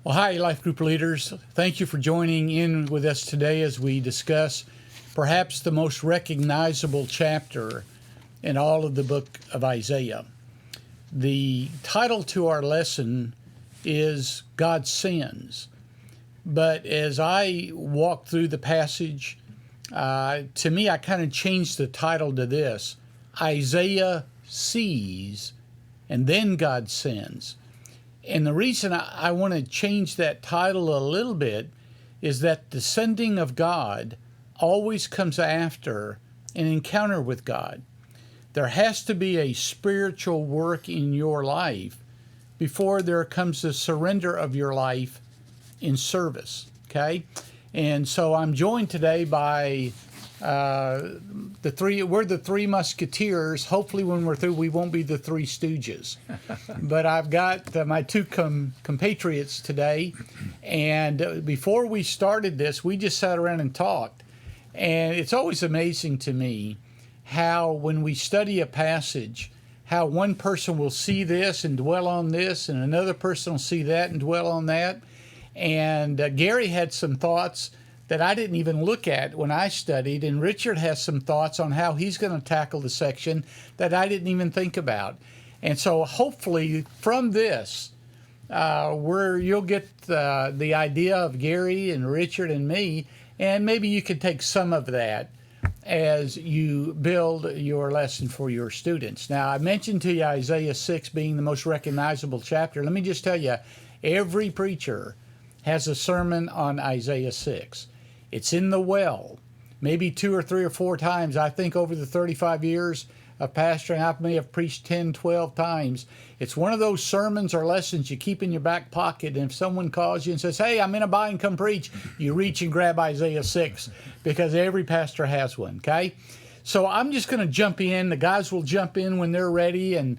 Well, hi, Life Group leaders. Thank you for joining in with us today as we discuss perhaps the most recognizable chapter in all of the book of Isaiah. The title to our lesson is God Sends. But as I walk through the passage, to me, I kind of changed the title to this: Isaiah sees, and then God sends. And the reason I want to change that title a little bit is that the sending of God always comes after an encounter with God. There has to be a spiritual work in your life before there comes the surrender of your life in service, okay? And so I'm joined today by we're the three musketeers. Hopefully when we're through, we won't be the three stooges. But I've got my two compatriots today. And before we started this, we just sat around and talked. And it's always amazing to me how when we study a passage, how one person will see this and dwell on this, and another person will see that and dwell on that. And Gary had some thoughts that I didn't even look at when I studied, and Richard has some thoughts on how he's going to tackle the section that I didn't even think about. And so hopefully from this, you'll get the idea of Gary and Richard and me, and maybe you can take some of that as you build your lesson for your students. Now, I mentioned to you Isaiah 6 being the most recognizable chapter. Let me just tell you, every preacher has a sermon on Isaiah 6. It's in the well, maybe 2 or 3 or 4 times. I think over the 35 years of pastoring, I may have preached 10, 12 times. It's one of those sermons or lessons you keep in your back pocket, and if someone calls you and says, hey, I'm in a bind, come preach, you reach and grab Isaiah 6, because every pastor has one, okay? So I'm just going to jump in. The guys will jump in when they're ready, and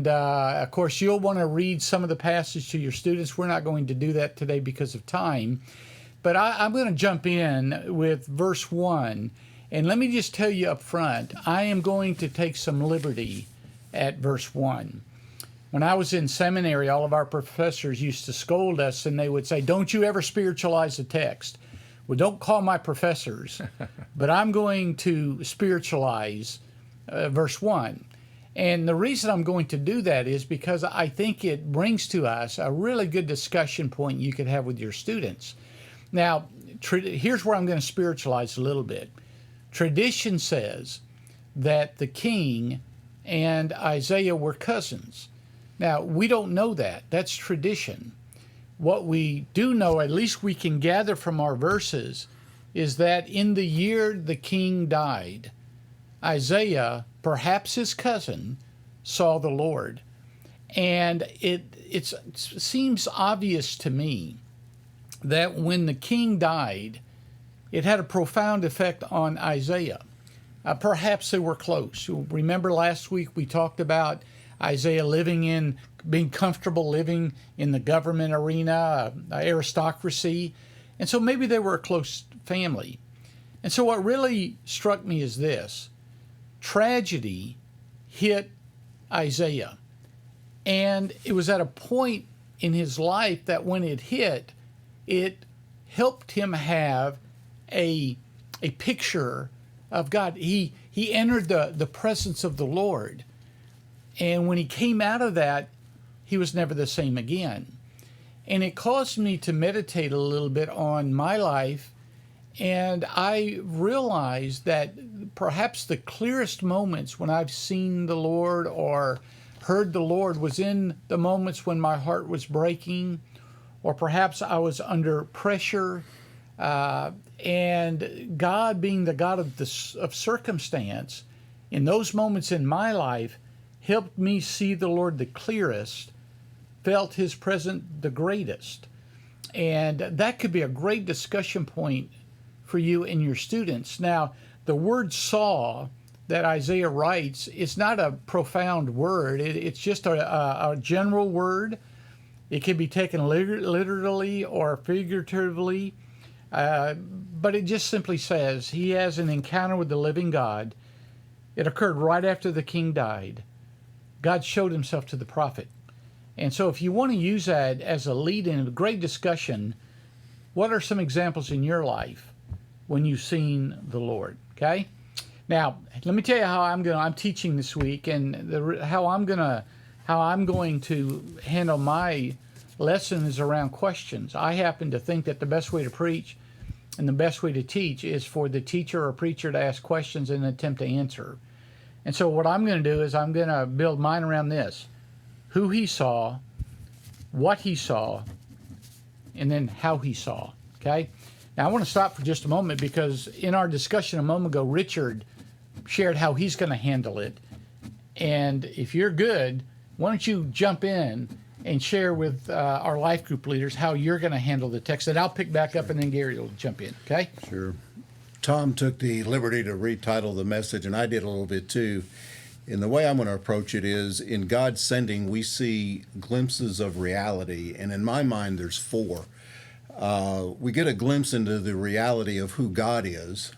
of course, you'll want to read some of the passage to your students. We're not going to do that today because of time. But I'm going to jump in with verse 1. And let me just tell you up front, I am going to take some liberty at verse 1. When I was in seminary, all of our professors used to scold us, and they would say, don't you ever spiritualize the text. Well, don't call my professors, but I'm going to spiritualize verse 1. And the reason I'm going to do that is because I think it brings to us a really good discussion point you could have with your students. Now, here's where I'm going to spiritualize a little bit. Tradition says that the king and Isaiah were cousins. Now, we don't know that. That's tradition. What we do know, at least we can gather from our verses, is that in the year the king died, Isaiah, perhaps his cousin, saw the Lord. And it seems obvious to me that when the king died, it had a profound effect on Isaiah. Perhaps they were close. Remember last week we talked about Isaiah being comfortable living in the government arena, aristocracy. And so maybe they were a close family. And so what really struck me is this: tragedy hit Isaiah. And it was at a point in his life that when it hit, it helped him have a picture of God. He entered the presence of the Lord. And when he came out of that, he was never the same again. And it caused me to meditate a little bit on my life. And I realized that perhaps the clearest moments when I've seen the Lord or heard the Lord was in the moments when my heart was breaking, or perhaps I was under pressure, and God, being the God of circumstance, in those moments in my life, helped me see the Lord the clearest, felt his presence the greatest. And that could be a great discussion point for you and your students. Now, the word saw that Isaiah writes is not a profound word. It's just a general word. It can be taken literally or figuratively, but it just simply says he has an encounter with the living God. It occurred right after the king died. God showed himself to the prophet. And so if you want to use that as a lead in a great discussion, what are some examples in your life when you've seen the Lord? Okay? Now, let me tell you how I'm teaching this week, and how I'm going to handle my lesson is around questions. I happen to think that the best way to preach and the best way to teach is for the teacher or preacher to ask questions and attempt to answer. And so what I'm going to do is I'm going to build mine around this: who he saw, what he saw, and then how he saw. Okay? Now I want to stop for just a moment, because in our discussion a moment ago, Richard shared how he's going to handle it. And if you're good, why don't you jump in and share with our life group leaders how you're going to handle the text. And I'll pick back up, and then Gary will jump in. Okay? Sure. Tom took the liberty to retitle the message, and I did a little bit too. And the way I'm going to approach it is, in God's sending, we see glimpses of reality. And in my mind, there's four. We get a glimpse into the reality of who God is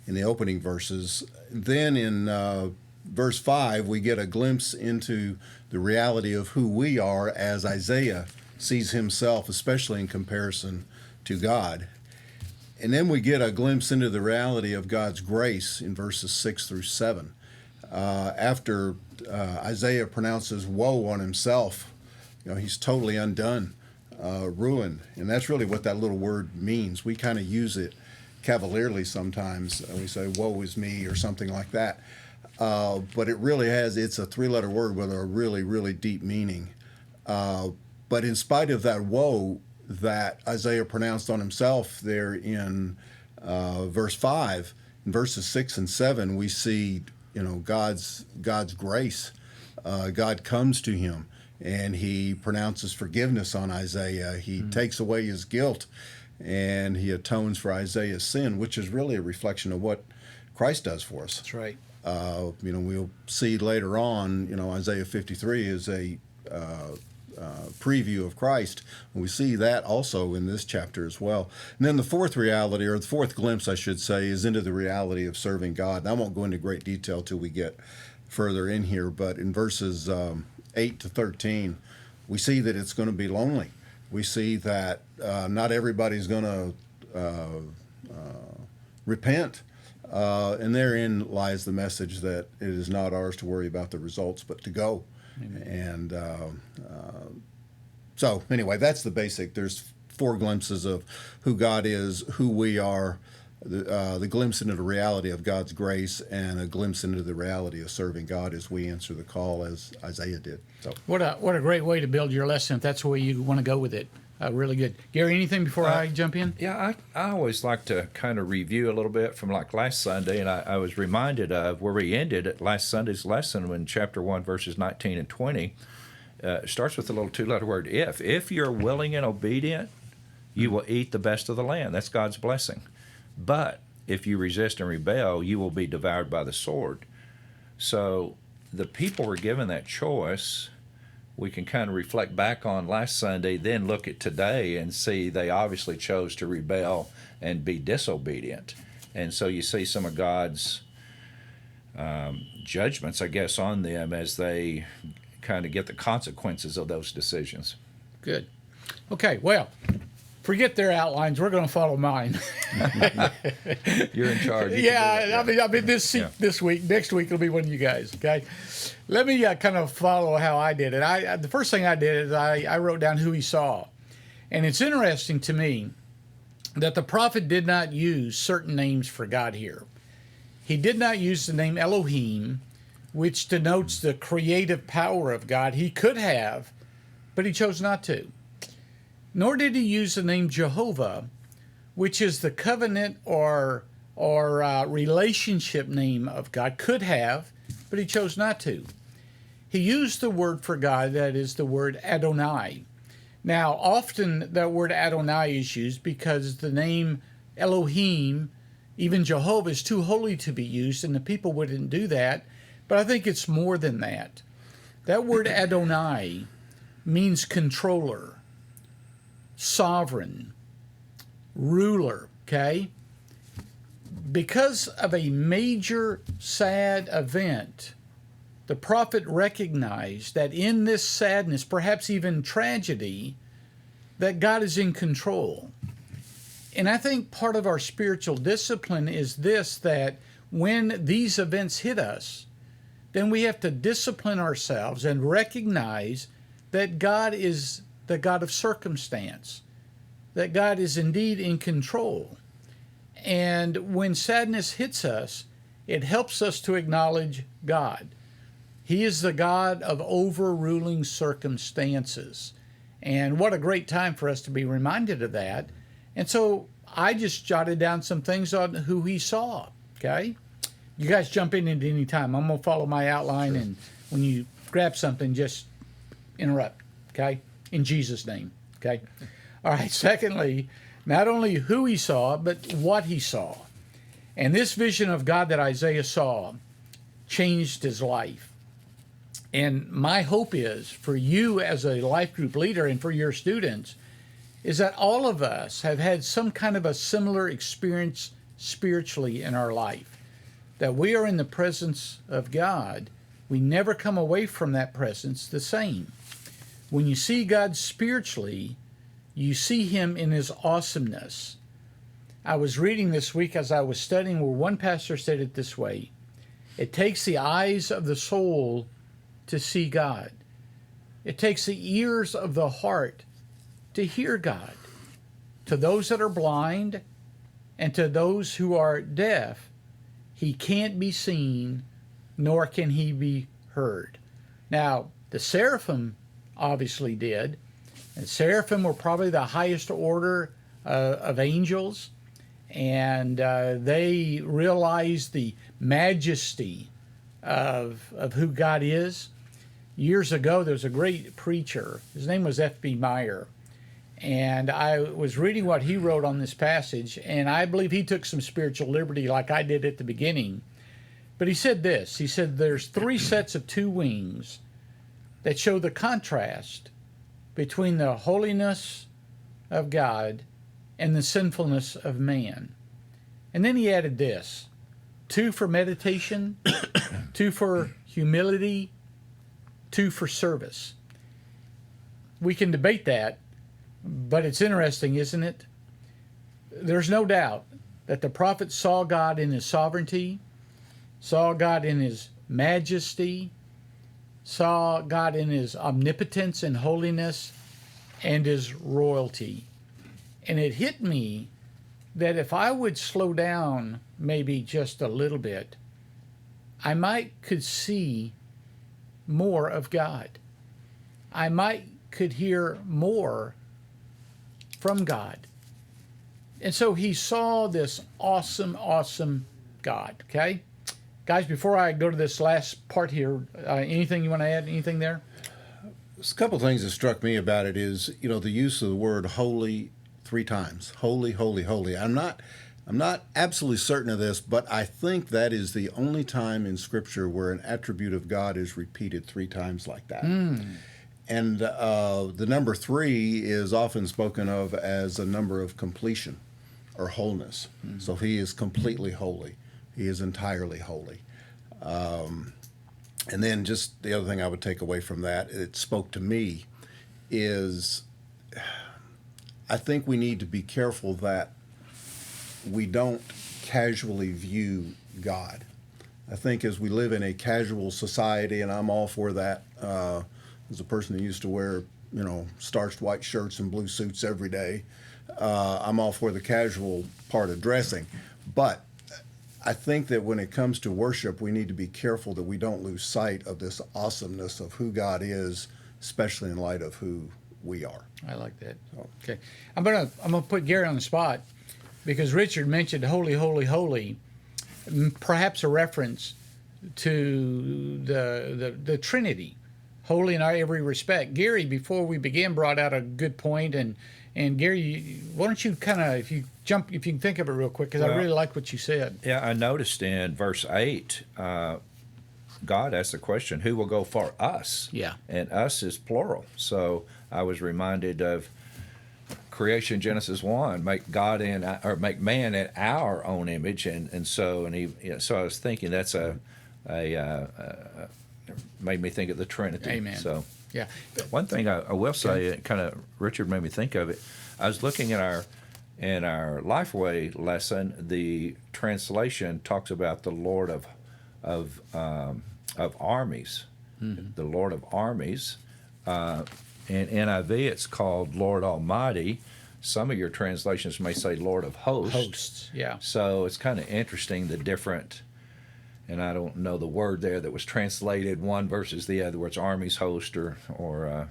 in the opening verses. Then in verse 5, we get a glimpse into the reality of who we are as Isaiah sees himself, especially in comparison to God. And then we get a glimpse into the reality of God's grace in verses 6 through 7. After Isaiah pronounces woe on himself, he's totally undone, ruined. And that's really what that little word means. We kind of use it cavalierly sometimes. We say, woe is me, or something like that. But it really it's a three-letter word with a really, really deep meaning. But in spite of that woe that Isaiah pronounced on himself there in verse 5, in verses 6 and 7, we see God's grace. God comes to him, and he pronounces forgiveness on Isaiah. He takes away his guilt, and he atones for Isaiah's sin, which is really a reflection of what Christ does for us. That's right. We'll see later on, Isaiah 53 is a preview of Christ. And we see that also in this chapter as well. And then the fourth reality, or the fourth glimpse, I should say, is into the reality of serving God. And I won't go into great detail till we get further in here, but in verses 8 to 13, we see that it's going to be lonely. We see that not everybody's going to repent. And therein lies the message that it is not ours to worry about the results, but to go. Amen. And so anyway, that's the basic. There's four glimpses of who God is, who we are, the glimpse into the reality of God's grace, and a glimpse into the reality of serving God as we answer the call, as Isaiah did. So what a great way to build your lesson, if that's the way you want to go with it. Really good. Gary, anything before I jump in? Yeah, I always like to kind of review a little bit from like last Sunday, and I was reminded of where we ended at last Sunday's lesson when chapter 1, verses 19 and 20 starts with a little two-letter word, if. If you're willing and obedient, you will eat the best of the land. That's God's blessing. But if you resist and rebel, you will be devoured by the sword. So the people were given that choice. We can kind of reflect back on last Sunday, then look at today and see they obviously chose to rebel and be disobedient. And so you see some of God's judgments, I guess, on them as they kind of get the consequences of those decisions. Good. Okay, well, forget their outlines. We're going to follow mine. You're in charge. Yeah, I mean this week. Next week it'll be one of you guys. Okay, let me kind of follow how I did it. The first thing I did is I wrote down who he saw, and it's interesting to me that the prophet did not use certain names for God here. He did not use the name Elohim, which denotes the creative power of God. He could have, but he chose not to. Nor did he use the name Jehovah, which is the covenant or relationship name of God. Could have, but he chose not to. He used the word for God, that is the word Adonai. Now, often that word Adonai is used because the name Elohim, even Jehovah, is too holy to be used, and the people wouldn't do that. But I think it's more than that. That word Adonai means controller, sovereign, ruler, okay? Because of a major sad event the prophet recognized that in this sadness, perhaps even tragedy, that God is in control. And I think part of our spiritual discipline is this, that when these events hit us, then we have to discipline ourselves and recognize that God is the God of circumstance, that God is indeed in control. And when sadness hits us, it helps us to acknowledge God. He is the God of overruling circumstances. And what a great time for us to be reminded of that. And so I just jotted down some things on who he saw, okay? You guys jump in at any time. I'm going to follow my outline, and when you grab something, just interrupt, okay? In Jesus' name, okay? All right, secondly, not only who he saw, but what he saw. And this vision of God that Isaiah saw changed his life. And my hope is for you as a life group leader and for your students is that all of us have had some kind of a similar experience spiritually in our life, that we are in the presence of God. We never come away from that presence the same. When you see God spiritually, you see him in his awesomeness. I was reading this week as I was studying where one pastor said it this way: it takes the eyes of the soul to see God. It takes the ears of the heart to hear God. To those that are blind and to those who are deaf, he can't be seen, nor can he be heard. Now, the seraphim obviously did, and seraphim were probably the highest order of angels, and they realized the majesty of who God is. Years ago, there was a great preacher. His name was F.B. Meyer. And I was reading what he wrote on this passage, and I believe he took some spiritual liberty like I did at the beginning. But he said this. He said there's 3 sets of 2 wings that show the contrast between the holiness of God and the sinfulness of man. And then he added this: 2 for meditation, 2 for humility, 2 for service. We can debate that, but it's interesting, isn't it? There's no doubt that the prophet saw God in his sovereignty, saw God in his majesty, saw God in his omnipotence and holiness, and his royalty. And it hit me that if I would slow down maybe just a little bit, I could see more of God. I could hear more from God. And so he saw this awesome, awesome God, okay? Guys, before I go to this last part here, anything you want to add? Anything there? There's a couple things that struck me about it is, the use of the word holy 3 times. Holy, holy, holy. I'm not absolutely certain of this, but I think that is the only time in Scripture where an attribute of God is repeated 3 times like that. And the number 3 is often spoken of as a number of completion or wholeness. So he is completely holy. He is entirely holy. And then just the other thing I would take away from that, it spoke to me, is I think we need to be careful that we don't casually view God. I think as we live in a casual society, and I'm all for that, as a person who used to wear, starched white shirts and blue suits every day, I'm all for the casual part of dressing. But I think that when it comes to worship, we need to be careful that we don't lose sight of this awesomeness of who God is, especially in light of who we are. I like that. Okay, I'm gonna put Gary on the spot because Richard mentioned holy, holy, holy, perhaps a reference to the Trinity, holy in every respect. Gary, before we began, brought out a good point, and Gary, why don't you kind of, if you can think of it real quick, because I really like what you said. Yeah, I noticed in verse 8, God asked the question, who will go for us? Yeah. And us is plural. So I was reminded of creation, Genesis 1, make man in our own image. So I was thinking that's made me think of the Trinity. Amen. So Yeah. one thing I will say, it kind of Richard made me think of it. I was looking at our Lifeway lesson. The translation talks about the Lord of armies, the Lord of armies. In NIV, it's called Lord Almighty. Some of your translations may say Lord of Hosts. Hosts, yeah. So it's kind of interesting the different, and I don't know the word there that was translated one versus the other, where it's armies, host, or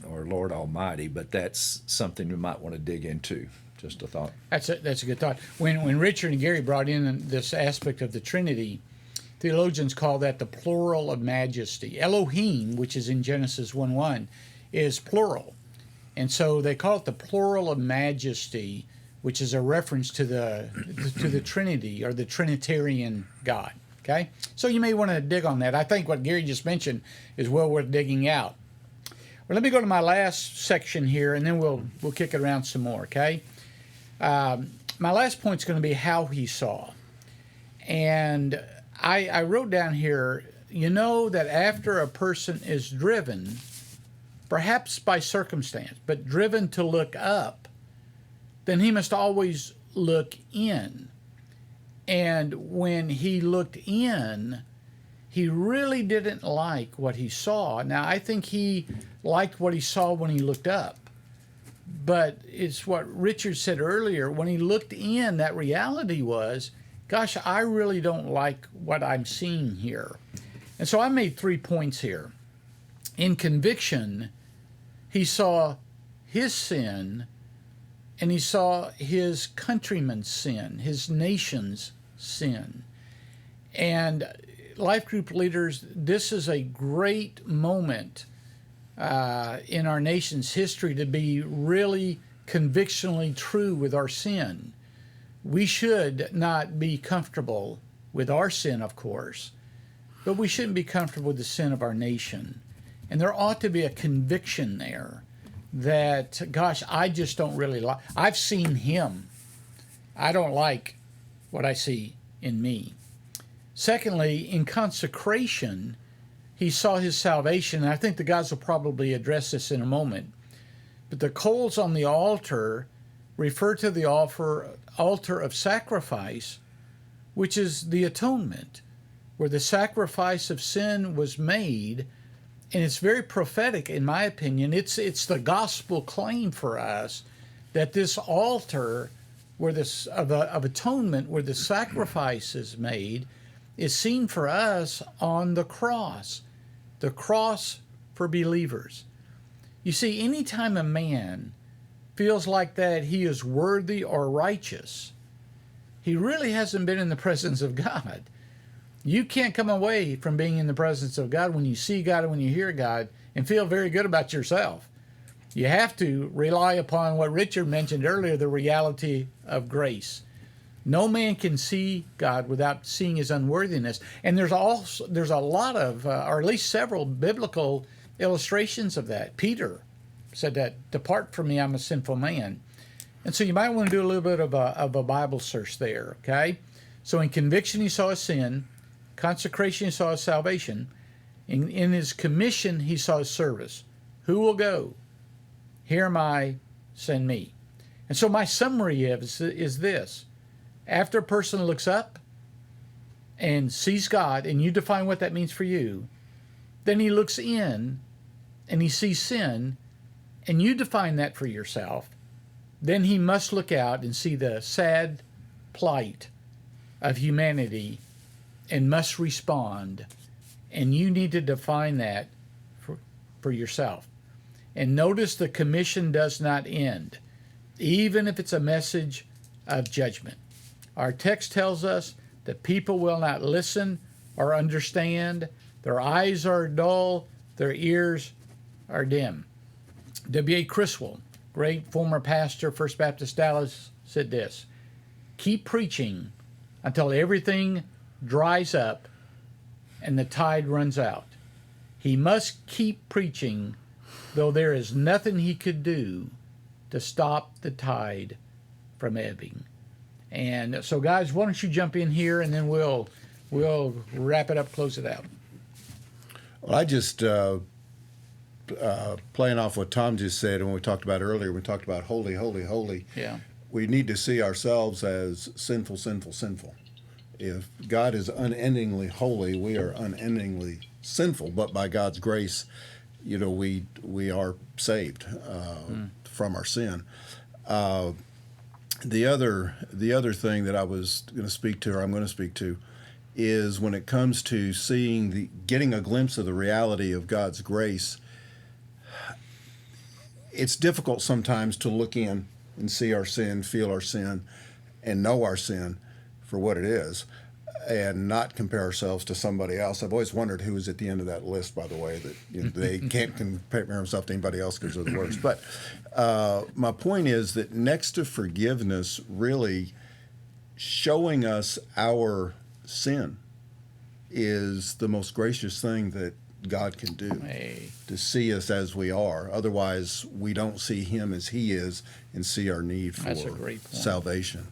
Lord Almighty. But that's something you might want to dig into. Just a thought. That's a good thought. When Richard and Gary brought in this aspect of the Trinity, theologians call that the plural of majesty. Elohim, which is in Genesis 1:1, is plural. And so they call it the plural of majesty, which is a reference to the Trinity or the Trinitarian God. Okay? So you may want to dig on that. I think what Gary just mentioned is well worth digging out. Well, let me go to my last section here, and then we'll kick it around some more, okay? My last point is going to be how he saw. And I wrote down here, you know that after a person is driven, perhaps by circumstance, but driven to look up, then he must always look in. And when he looked in, he really didn't like what he saw. Now, I think he liked what he saw when he looked up. But it's what Richard said earlier. When he looked in, that reality was, gosh, I really don't like what I'm seeing here. And so I made 3 points here. In conviction, he saw his sin, and he saw his countrymen's sin, his nation's sin. And life group leaders, this is a great moment in our nation's history to be really convictionally true with our sin. We should not be comfortable with our sin, of course, but we shouldn't be comfortable with the sin of our nation. And there ought to be a conviction there that, gosh, I just don't really like. I've seen him. I don't like what I see in me. Secondly, in consecration, he saw his salvation. And I think the guys will probably address this in a moment. But the coals on the altar refer to the altar of sacrifice, which is the atonement, where the sacrifice of sin was made. And it's very prophetic, in my opinion. It's the gospel claim for us that this altar where this of atonement, where the sacrifice is made, is seen for us on the cross for believers. You see, anytime a man feels like that he is worthy or righteous, he really hasn't been in the presence of God. You can't come away from being in the presence of God when you see God and when you hear God and feel very good about yourself. You have to rely upon what Richard mentioned earlier, the reality of grace. No man can see God without seeing his unworthiness. And there's a lot of, or at least several biblical illustrations of that. Peter said that, "Depart from me, I'm a sinful man." And so you might want to do a little bit of a Bible search there, okay? So in conviction, he saw his sin. Consecration, he saw his salvation. In his commission, he saw his service. Who will go? Here am I, send me. And so my summary is this. After a person looks up and sees God, and you define what that means for you, then he looks in and he sees sin, and you define that for yourself, then he must look out and see the sad plight of humanity and must respond. And you need to define that for yourself. And notice the commission does not end, even if it's a message of judgment. Our text tells us that people will not listen or understand. Their eyes are dull. Their ears are dim. W.A. Criswell, great former pastor, First Baptist Dallas, said this: keep preaching until everything dries up and the tide runs out. He must keep preaching, though there is nothing he could do to stop the tide from ebbing. And so, guys, why don't you jump in here, and then we'll we'll wrap it up, close it out. Well, I just playing off what Tom just said, and when we talked about earlier, we talked about holy, holy, holy. Yeah. We need to see ourselves as sinful, sinful, sinful. If God is unendingly holy, we are unendingly sinful. But by God's grace, we are saved from our sin. The other thing that I was going to speak to, or I'm going to speak to, is when it comes to getting a glimpse of the reality of God's grace. It's difficult sometimes to look in and see our sin, feel our sin, and know our sin for what it is, and not compare ourselves to somebody else. I've always wondered who is at the end of that list, by the way, that they can't compare themselves to anybody else because they're the worst. But my point is that next to forgiveness, really showing us our sin is the most gracious thing that God can do, to see us as we are. Otherwise, we don't see Him as He is and see our need for salvation.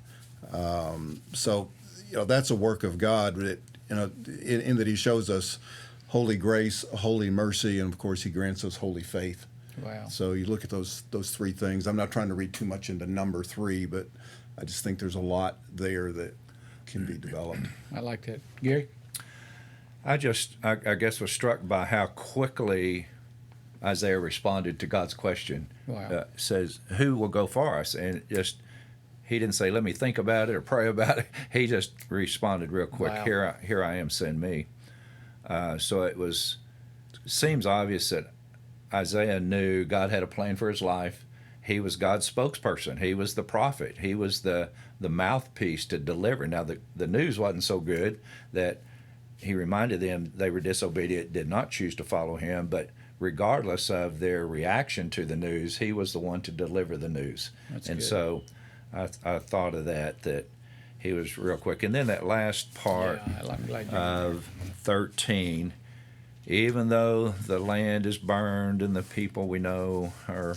So, that's a work of God. That, in that He shows us holy grace, holy mercy, and of course He grants us holy faith. Wow. So you look at those three things. I'm not trying to read too much into number 3, but I just think there's a lot there that can be developed. I like that. Gary? I guess was struck by how quickly Isaiah responded to God's question. Wow. Says, who will go for us? And he didn't say, let me think about it or pray about it. He just responded real quick. Wow. Here I am, send me. So it seems obvious that Isaiah knew God had a plan for his life. He was God's spokesperson. He was the prophet. He was the mouthpiece to deliver. Now, the news wasn't so good that he reminded them they were disobedient, did not choose to follow him, but regardless of their reaction to the news, he was the one to deliver the news. That's and good. So I thought of that he was real quick. And then that last part I'm glad you of 13, even though the land is burned and the people we know are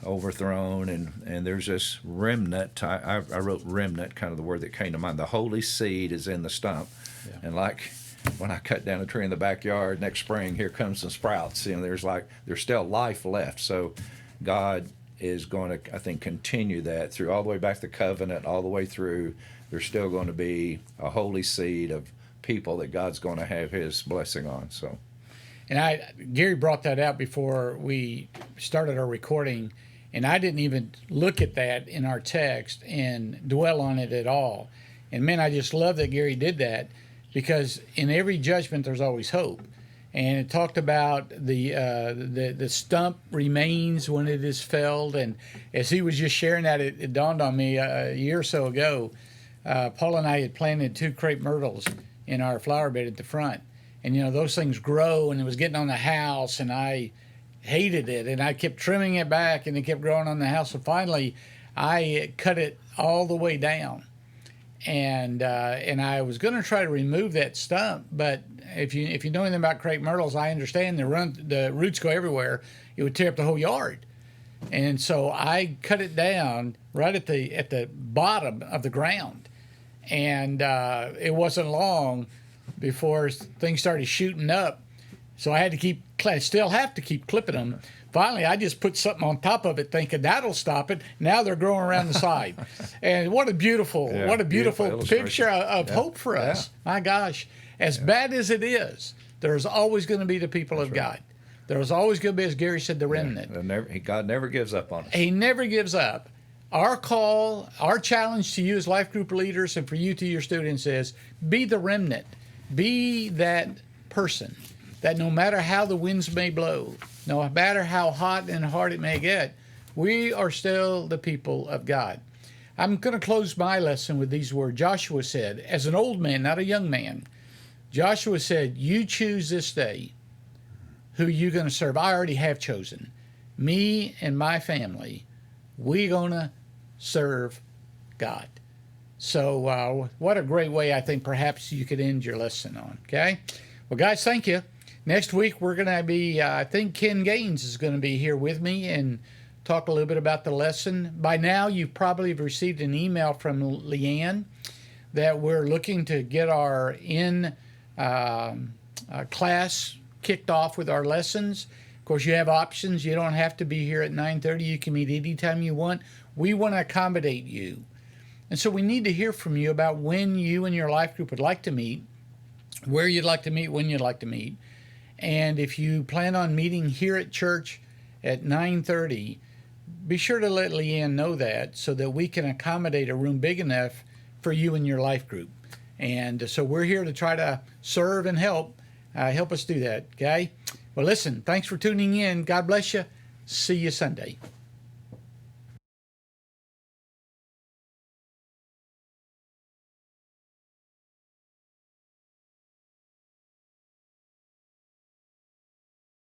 overthrown, and there's this remnant. I wrote remnant, kind of the word that came to mind. The holy seed is in the stump. Yeah. And like when I cut down a tree in the backyard next spring, here comes some sprouts. There's still life left. So God is going to, I think, continue that through all the way back to the covenant, all the way through. There's still going to be a holy seed of people that God's going to have His blessing on. So, and Gary brought that out before we started our recording, and I didn't even look at that in our text and dwell on it at all. And man, I just love that Gary did that, because in every judgment there's always hope. And it talked about the stump remains when it is felled. And as he was just sharing that, it dawned on me a year or so ago, Paul and I had planted 2 crepe myrtles in our flower bed at the front. And, those things grow, and it was getting on the house, and I hated it. And I kept trimming it back, and it kept growing on the house. So finally, I cut it all the way down. And I was going to try to remove that stump, but if you know anything about crepe myrtles, I understand the roots go everywhere. It would tear up the whole yard, and so I cut it down right at the bottom of the ground, and it wasn't long before things started shooting up. So I still have to keep clipping them. Finally, I just put something on top of it, thinking that'll stop it. Now they're growing around the side, and what a beautiful picture of hope for us. Yeah. My gosh, as bad as it is, there's always going to be the people of God. There's always going to be, as Gary said, the remnant. God never gives up on us. He never gives up. Our call, our challenge to you as life group leaders, and for you to your students, is be the remnant. Be that person that no matter how the winds may blow, no matter how hot and hard it may get, we are still the people of God. I'm going to close my lesson with these words. Joshua said, as an old man, not a young man, Joshua said, you choose this day who you're going to serve. I already have chosen. Me and my family, we're going to serve God. So what a great way, I think, perhaps you could end your lesson on. Okay? Well, guys, thank you. Next week, we're going to be, I think Ken Gaines is going to be here with me and talk a little bit about the lesson. By now, you probably have received an email from Leanne. that we're looking to get our class kicked off with our lessons. Of course, you have options. You don't have to be here at 9:30. You can meet anytime you want. We want to accommodate you. And so we need to hear from you about when you and your life group would like to meet, where you'd like to meet, when you'd like to meet. And if you plan on meeting here at church at 9:30, be sure to let Leanne know that so that we can accommodate a room big enough for you and your life group. And so we're here to try to serve and help. Help us do that, okay? Well, listen, thanks for tuning in. God bless you. See you Sunday.